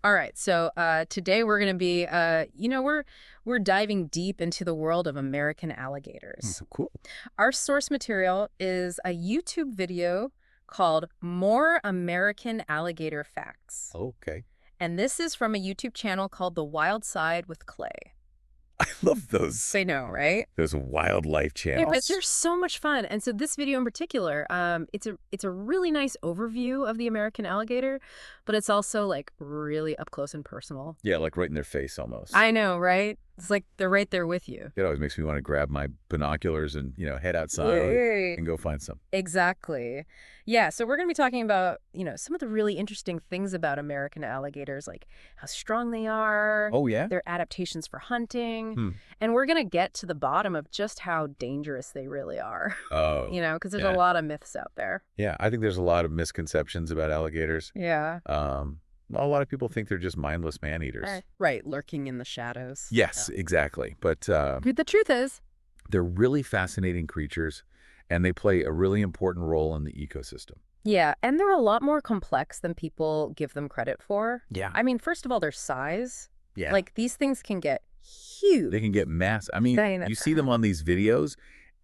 All right, so today we're going to be, we're diving deep into the world of American alligators. Cool. Our source material is a YouTube video called More American Alligator Facts. Okay. And this is from a YouTube channel called The Wild Side with Clay. I love those I know, right? those wildlife Yeah, but channels. they're so much fun. And so this video in particular, it's a really nice overview of the American alligator, but it's also like really up close and personal. Yeah, like right in their face almost. I know, right? It's like they're right there with you. It always makes me want to grab my binoculars and, head outside Right. and go find some. Exactly. Yeah, so we're going to be talking about, some of the really interesting things about American alligators, like how strong they are, Oh, yeah? their adaptations for hunting, Hmm. and we're going to get to the bottom of just how dangerous they really are, Oh, because there's yeah. a lot of myths out there. Yeah, I think there's a lot of misconceptions about alligators. Yeah. A lot of people think they're just mindless man-eaters. Right, lurking in the shadows. Yes, exactly. But The truth is, they're really fascinating creatures, and they play a really important role in the ecosystem. yeah, and they're a lot more complex than people give them credit for. Yeah. I mean, first of all, their size. Yeah. Like, these things can get huge. They can get mass. I mean, Dang, you that's see them on these videos,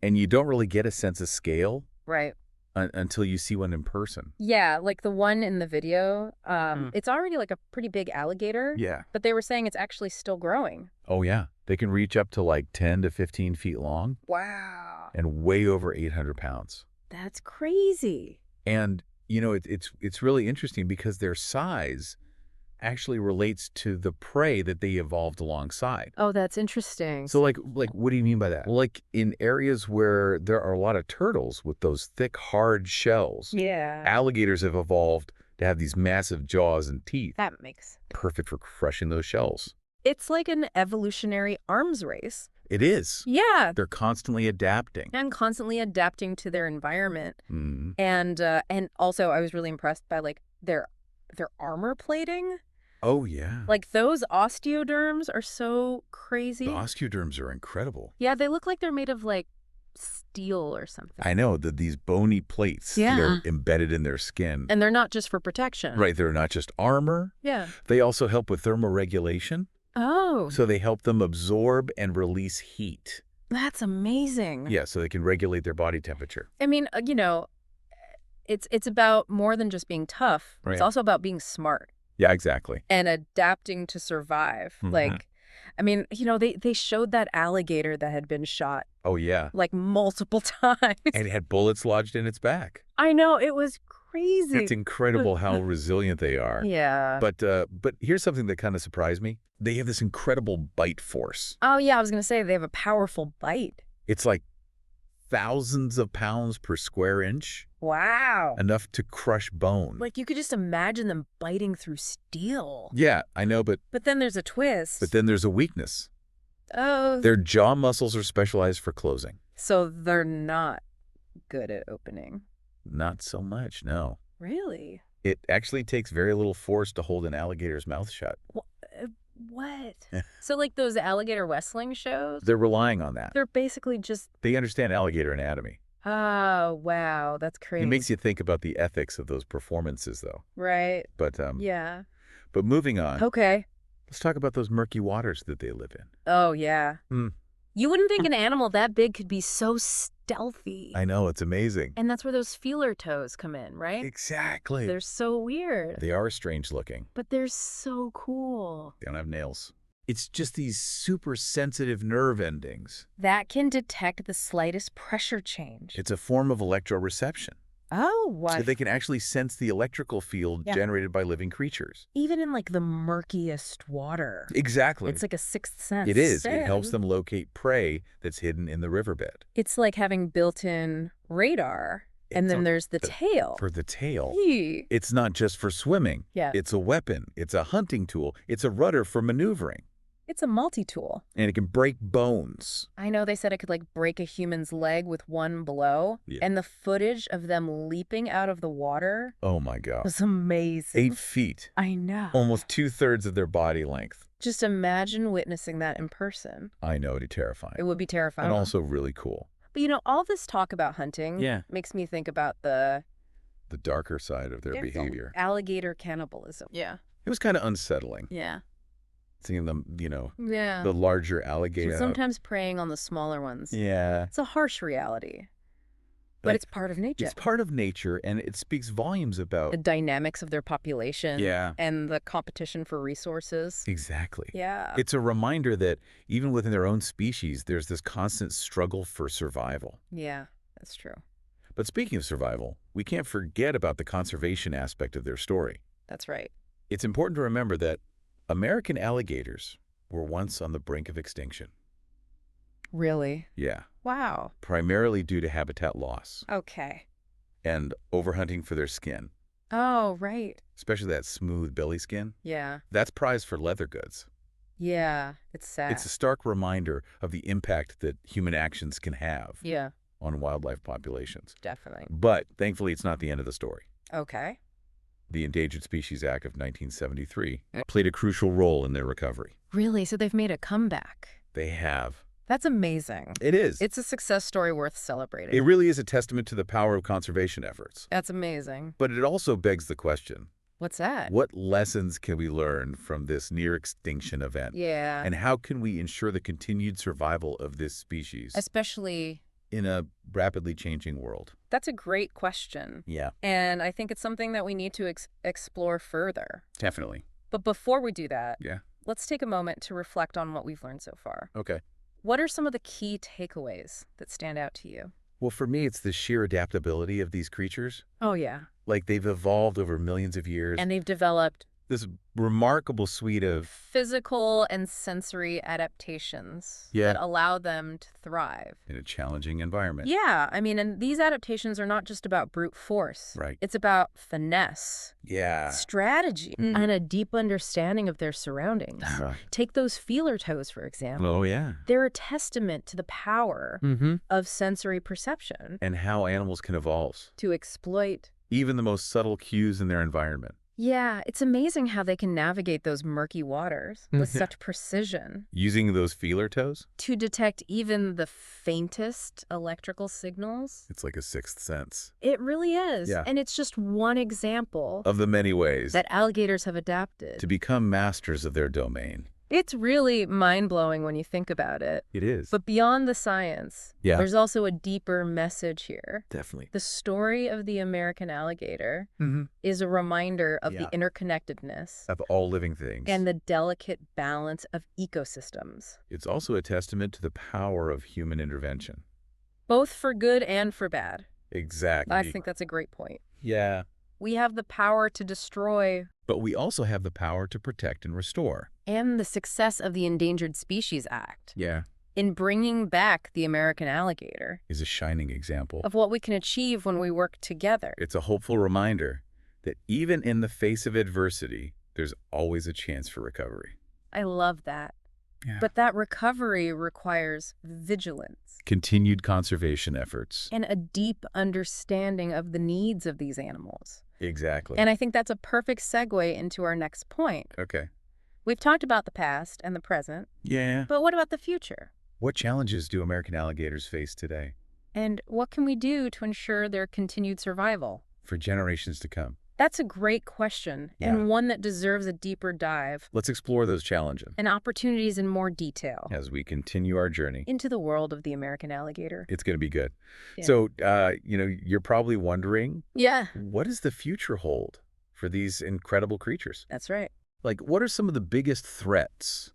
and you don't really get a sense of scale Right. until you see one in person. Yeah, like the one in the video, it's already like a pretty big alligator, Yeah. but they were saying it's actually still growing. Oh, yeah. They can reach up to like 10 to 15 feet long Wow. and way over 800 pounds. That's crazy. And, it's really interesting because their size actually relates to the prey that they evolved alongside. Oh, that's interesting. So like what do you mean by that? Well, like in areas where there are a lot of turtles with those thick, hard shells, Yeah. alligators have evolved to have these massive jaws and teeth, That makes... perfect for crushing those shells. It's like an evolutionary arms race. It is. Yeah. They're constantly adapting. And constantly adapting to their environment. Mhm. And also I was really impressed by like their armor plating. Oh, yeah. Like those osteoderms are so crazy. The Osteoderms are incredible. Yeah, they look like they're made of like steel or something. I know that these bony plates, Yeah. they're embedded in their skin. And they're not just for protection. Right, they're not just armor. Yeah. They also help with thermoregulation. Oh, So they help them absorb and release heat. that's amazing. Yeah, so they can regulate their body temperature. I mean, it's about more than just being tough. Right. It's also about being smart Yeah, exactly. and adapting to survive. Mhm. Like, I mean, they showed that alligator that had been shot Oh, yeah. like multiple times. And it had bullets lodged in its back. I know, it was crazy. It's incredible how resilient they are. Yeah. But here's something that kind of surprised me. They have this incredible bite force. Oh, yeah, I was going to say they have a powerful bite. It's like thousands of pounds per square inch, Wow. enough to crush bone. Like, you could just imagine them biting through steel. Yeah, I know, but But then there's a twist. then there's a weakness. Oh. Their jaw muscles are specialized for closing. So they're not good at opening. Not so much, no. Really? It actually takes very little force to hold an alligator's mouth shut. What? So like those alligator wrestling shows? They're relying on that. They're basically just... They understand alligator anatomy. Oh, wow. That's crazy. It makes you think about the ethics of those performances, though. Right. But Yeah. but moving on, Okay. let's talk about those murky waters that they live in. Oh, yeah. Hmm. You wouldn't think an animal that big could be so stealthy. I know, it's amazing. And that's where those feeler toes come in, right? Exactly. They're so weird. They are strange looking. But they're so cool. They don't have nails. It's just these super sensitive nerve endings. That can detect the slightest pressure change. It's a form of electroreception. Oh, what? So they can actually sense the electrical field Yeah. generated by living creatures. Even in like the murkiest water. Exactly. It's like a sixth sense. It is. It helps them locate prey that's hidden in the riverbed. It's like having built-in radar. And It's then there's the tail. For the tail. Yee. It's not just for swimming. Yeah. It's a weapon. It's a hunting tool. It's a rudder for maneuvering. It's a multi-tool. And it can break bones. I know they said it could like break a human's leg with one blow. Yeah. And the footage of them leaping out of the water Oh, my God. was amazing. 8 feet. I know. Almost 2/3 of their body length. Just imagine witnessing that in person. I know, it'd be terrifying. It would be terrifying. And also really cool. But all this talk about hunting makes me think about the The darker side of their behavior. alligator cannibalism. Yeah. It was kind of unsettling. Yeah. Seeing them, Yeah. the larger So alligator. sometimes preying on the smaller ones. Yeah. It's a harsh reality, but it's part of nature. It's part of nature, and it speaks volumes about The dynamics of their population. Yeah. And the competition for resources. Exactly. Yeah. It's a reminder that even within their own species, there's this constant struggle for survival. Yeah, that's true. But speaking of survival, we can't forget about the conservation aspect of their story. That's right. It's important to remember that American alligators were once on the brink of extinction. Really? Yeah. Wow. Primarily due to habitat loss Okay. and overhunting for their skin, Oh, right. especially that smooth belly skin. Yeah. That's prized for leather goods. Yeah. It's sad. It's a stark reminder of the impact that human actions can have Yeah, on wildlife populations. definitely. But thankfully, it's not the end of the story. Okay. The Endangered Species Act of 1973 played a crucial role in their recovery. Really? So they've made a comeback. They have. That's amazing. It is. It's a success story worth celebrating. It really is a testament to the power of conservation efforts. That's amazing. But it also begs the question, What's that? what lessons can we learn from this near-extinction event? Yeah. And how can we ensure the continued survival of this species Especially, in a rapidly changing world? that's a great question. Yeah, And I think it's something that we need to explore further. definitely. But before we do that, Yeah. let's take a moment to reflect on what we've learned so far. Okay. What are some of the key takeaways that stand out to you? Well, for me, it's the sheer adaptability of these creatures. Oh, yeah. Like, they've evolved over millions of years. And they've developed This remarkable suite of physical and sensory adaptations Yeah. that allow them to thrive. in a challenging environment. Yeah, I mean, and these adaptations are not just about brute force. Right. It's about finesse, Yeah. strategy, and a deep understanding of their surroundings. Right. Take those feeler toes, for example. Oh, yeah. They're a testament to the power Mm-hmm. of sensory perception And how animals can evolve. to exploit. Even the most subtle cues in their environment. Yeah, it's amazing how they can navigate those murky waters with such precision Using those feeler toes, to detect even the faintest electrical signals. it's like a sixth sense. It really is. Yeah. And it's just one example Of the many ways that alligators have adapted. to become masters of their domain. It's really mind-blowing when you think about it. It is. But beyond the science, Yeah. there's also a deeper message here. Definitely. The story of the American alligator Mm-hmm. is a reminder of Yeah. the interconnectedness Of all living things. and the delicate balance of ecosystems, It's also a testament to the power of human intervention. both for good and for bad. Exactly. I think that's a great point. Yeah. We have the power to destroy, But we also have the power to protect and restore. and the success of the Endangered Species Act Yeah. in bringing back the American alligator Is a shining example. of what we can achieve when we work together. It's a hopeful reminder that even in the face of adversity, there's always a chance for recovery. I love that. Yeah. But that recovery requires vigilance Continued conservation efforts. and a deep understanding of the needs of these animals. Exactly. And I think that's a perfect segue into our next point. Okay. We've talked about the past and the present, Yeah. but what about the future? What challenges do American alligators face today And what can we do to ensure their continued survival? for generations to come? That's a great question, Yeah. and one that deserves a deeper dive Let's explore those challenges and opportunities in more detail as we continue our journey. into the world of the American alligator. It's going to be good. Yeah. So, you're probably wondering, Yeah, what does the future hold for these incredible creatures? that's right. Like, what are some of the biggest threats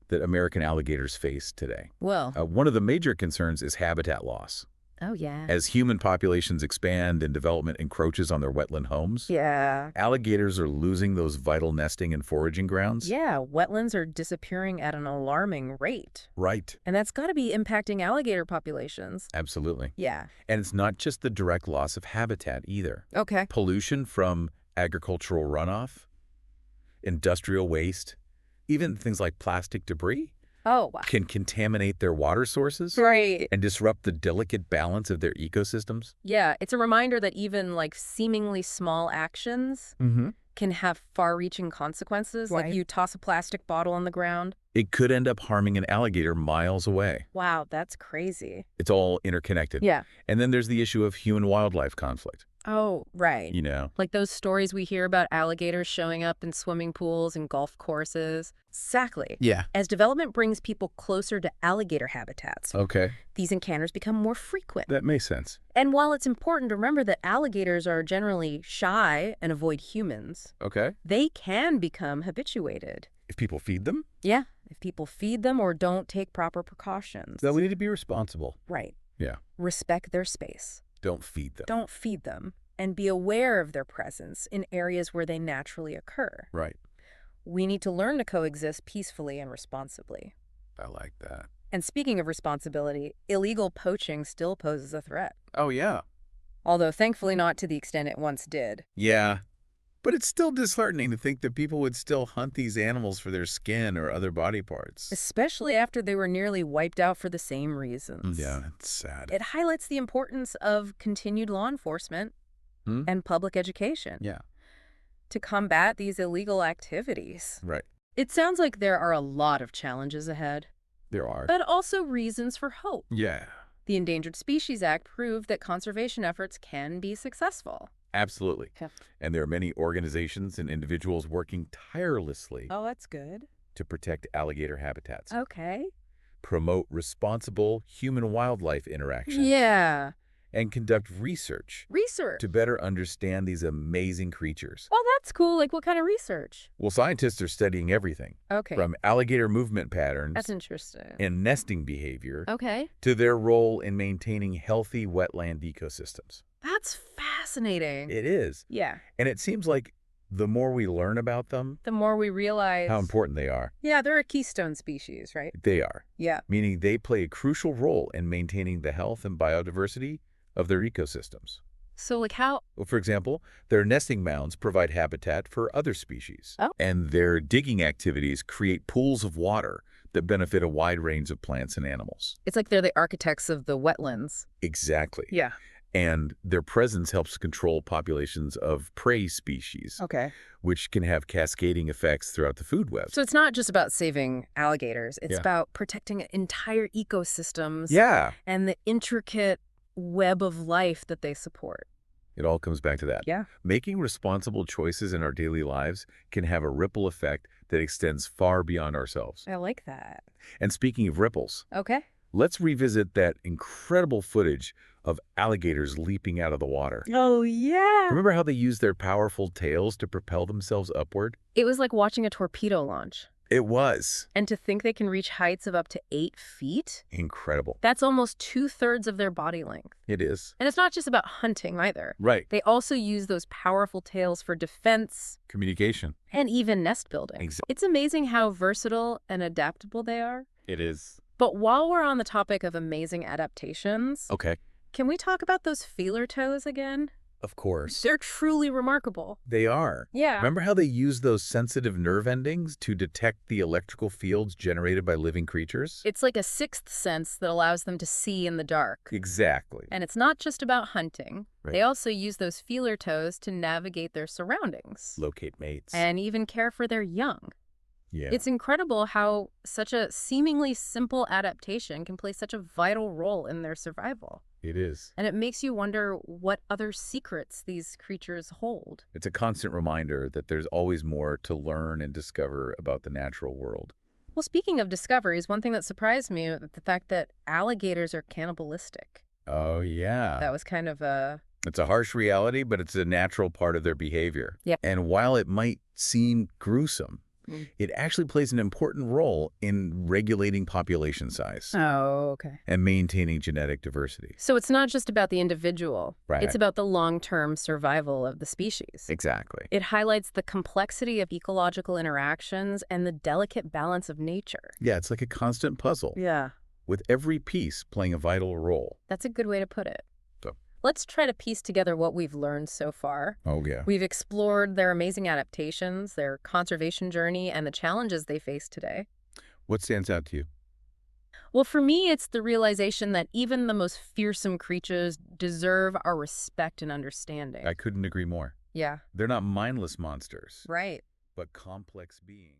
that American alligators face today? Well, One of the major concerns is habitat loss. oh yeah. As human populations expand and development encroaches on their wetland homes, Yeah. alligators are losing those vital nesting and foraging grounds. Yeah, wetlands are disappearing at an alarming rate. Right. And that's got to be impacting alligator populations. Absolutely. Yeah. And it's not just the direct loss of habitat either. Okay. Pollution from agricultural runoff, industrial waste, even things like plastic debris Oh, wow. can contaminate their water sources Right. and disrupt the delicate balance of their ecosystems. Yeah, it's a reminder that even like seemingly small actions Mm-hmm. can have far-reaching consequences. Like Right. you toss a plastic bottle on the ground. It could end up harming an alligator miles away. Wow, that's crazy. It's all interconnected. Yeah. And then there's the issue of human-wildlife conflict. Oh, right. you know? Like those stories we hear about alligators showing up in swimming pools and golf courses. Exactly. Yeah. As development brings people closer to alligator habitats, Okay. these encounters become more frequent. That makes sense. And while it's important to remember that alligators are generally shy and avoid humans, Okay. they can become habituated. If people feed them, Yeah, if people feed them or don't take proper precautions. then we need to be responsible. Right. Yeah. Respect their space. Don't feed them. Don't feed them. And be aware of their presence in areas where they naturally occur. Right. We need to learn to coexist peacefully and responsibly. I like that. And speaking of responsibility, illegal poaching still poses a threat. Oh, yeah. Although thankfully not to the extent it once did. Yeah. But it's still disheartening to think that people would still hunt these animals for their skin or other body parts. Especially after they were nearly wiped out for the same reasons. Yeah, it's sad. It highlights the importance of continued law enforcement and public education Yeah. to combat these illegal activities. Right. It sounds like there are a lot of challenges ahead, There are. but also reasons for hope. Yeah. The Endangered Species Act proved that conservation efforts can be successful. Absolutely. Yeah. And there are many organizations and individuals working tirelessly Oh, that's good. to protect alligator habitats, Okay. promote responsible human-wildlife interaction, Yeah. and conduct research Research. to better understand these amazing creatures. Oh, that's cool. Like what kind of research? Well, scientists are studying everything Okay. from alligator movement patterns That's interesting. and nesting behavior Okay. to their role in maintaining healthy wetland ecosystems. That's fascinating. It is. Yeah. And it seems like the more we learn about them, The more we realize how important they are. Yeah, they're a keystone species, right? They are. Yeah. Meaning they play a crucial role in maintaining the health and biodiversity of their ecosystems. So like how Well, for example, their nesting mounds provide habitat for other species. Oh. And their digging activities create pools of water that benefit a wide range of plants and animals. it's like they're the architects of the wetlands. Exactly. Yeah. And their presence helps control populations of prey species, Okay. which can have cascading effects throughout the food web. So it's not just about saving alligators. It's Yeah. about protecting entire ecosystems Yeah. and the intricate web of life that they support. It all comes back to that. Yeah. Making responsible choices in our daily lives can have a ripple effect that extends far beyond ourselves. I like that. And speaking of ripples, Okay. let's revisit that incredible footage of alligators leaping out of the water. Oh, yeah. Remember how they use their powerful tails to propel themselves upward? It was like watching a torpedo launch. It was And to think they can reach heights of up to 8 feet? incredible. That's almost 2/3 of their body length. It is. And it's not just about hunting either. Right. They also use those powerful tails for defense Communication. and even nest building. It's amazing how versatile and adaptable they are. It is. But while we're on the topic of amazing adaptations, Okay. can we talk about those feeler toes again? Of course. They're truly remarkable. They are. Yeah. Remember how they use those sensitive nerve endings to detect the electrical fields generated by living creatures? It's like a sixth sense that allows them to see in the dark. Exactly. And it's not just about hunting. Right. They also use those feeler toes to navigate their surroundings Locate mates. and even care for their young. Yeah. It's incredible how such a seemingly simple adaptation can play such a vital role in their survival. It is. And it makes you wonder what other secrets these creatures hold. It's a constant reminder that there's always more to learn and discover about the natural world. Well, speaking of discoveries, one thing that surprised me was the fact that alligators are cannibalistic. Oh, yeah. That was kind of a... It's a harsh reality, but it's a natural part of their behavior. Yeah. And while it might seem gruesome, Mm. it actually plays an important role in regulating population size Oh, okay. and maintaining genetic diversity. So it's not just about the individual. Right. It's about the long-term survival of the species. Exactly. It highlights the complexity of ecological interactions and the delicate balance of nature. Yeah, it's like a constant puzzle, Yeah. with every piece playing a vital role. That's a good way to put it. So- Let's try to piece together what we've learned so far. Oh, yeah. We've explored their amazing adaptations, their conservation journey, and the challenges they face today. What stands out to you? Well, for me, it's the realization that even the most fearsome creatures deserve our respect and understanding. I couldn't agree more. Yeah. They're not mindless monsters, Right. but complex beings.